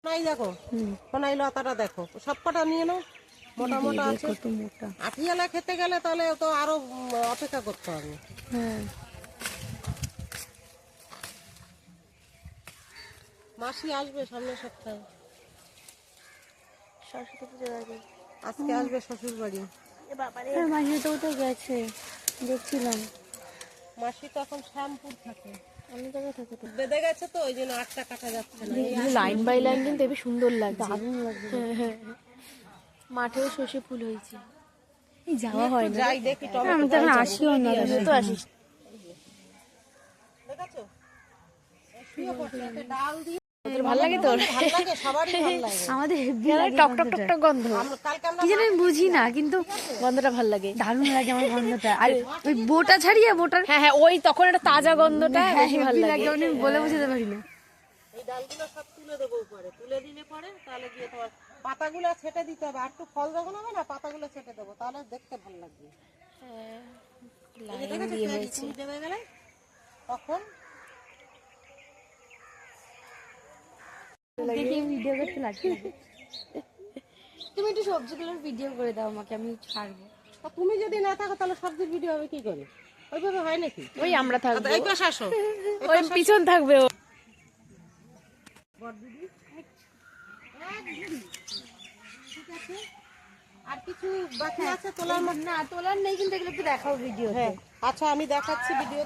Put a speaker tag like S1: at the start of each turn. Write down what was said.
S1: নাই দেখো কোনাই লতাটা দেখো সবকটা নিয়ে নাও মোটা মোটা আছে
S2: কত মোটা।
S1: আঠিয়ালা খেতে গেলে তাহলে তো আরো অপেক্ষা করতে হবে।
S2: হ্যাঁ
S1: মাসি আসবে সামনের সপ্তাহে,
S2: সরস্বতী পুজোর আগে।
S1: আজকে আসবে শ্বশুর বাড়ি।
S2: হ্যাঁ মাঝে তো গেছে দেখছিলাম।
S1: মাসি তো এখন শ্যামপুর থাকে,
S2: অন্য জায়গায় থাকে তো।
S1: বেঁধে গেছে তো ওই জন্য আটটা কাটা যাচ্ছে না।
S2: লাইন বাই লাইন কিন্তু হেবি সুন্দর লাগছে, দারুণ লাগছে। হ্যাঁ মাঠেও সর্ষে ফুল হয়েছে। এই যাওয়া হয় না,
S1: যাই দেখি টমেটো
S2: আমি তো এখন আসিও না, তো আসিস।
S1: দেখেছো শুয়ে পড়ছে, এতে ডাল দিয়ে
S2: ভালো লাগে তোর?
S1: ভালো লাগে, সবারই ভালো লাগে।
S2: আমাদের হেভি লাগে টক টক টক টক গন্ধ,
S1: কালকে আমরা
S2: কি জানি আমি বুঝি না, কিন্তু গন্ধটা ভালো লাগে, দারুণ লাগে আমার গন্ধটা। আর ওই বোটা ছাড়িয়ে বোটার, হ্যাঁ হ্যাঁ ওই তখন একটা তাজা গন্ধটা বেশি ভালো লাগে, আমি বলে বুঝাতে পারি না।
S1: এই ডালগুলো সব তুলে দেবো উপরে, তুলে দিলে পরে তাহলে গিয়ে তোমার পাতাগুলো ছেটে দিতে হবে, আর একটু ফল যখন হবে না পাতাগুলো ছেটে দেবো, তাহলে দেখতে ভালো লাগবে। এই যে দেখেছো পেঁয়াজি তুমি দেবে গেলে তখন
S2: দেখি ভিডিও করতে লাগছে। তুমি একটু সবজিগুলোর ভিডিও করে দাও আমাকে, আমি ছাড়বো।
S1: তা তুমি যদি না থাকো তাহলে সবজির ভিডিও হবে কি করে? ওইভাবে হয় নাকি?
S2: ওই আমরা থাকবো,
S1: এই পাশে আসো,
S2: ওই পিছন থাকবে ও।
S1: ঠিক আছে। আর কিছু বাকি আছে তোলার মধ্যে?
S2: না তোলার নেই, কিন্তু এগুলো একটু দেখাও ভিডিও।
S1: হ্যাঁ আচ্ছা আমি দেখাচ্ছি ভিডিও।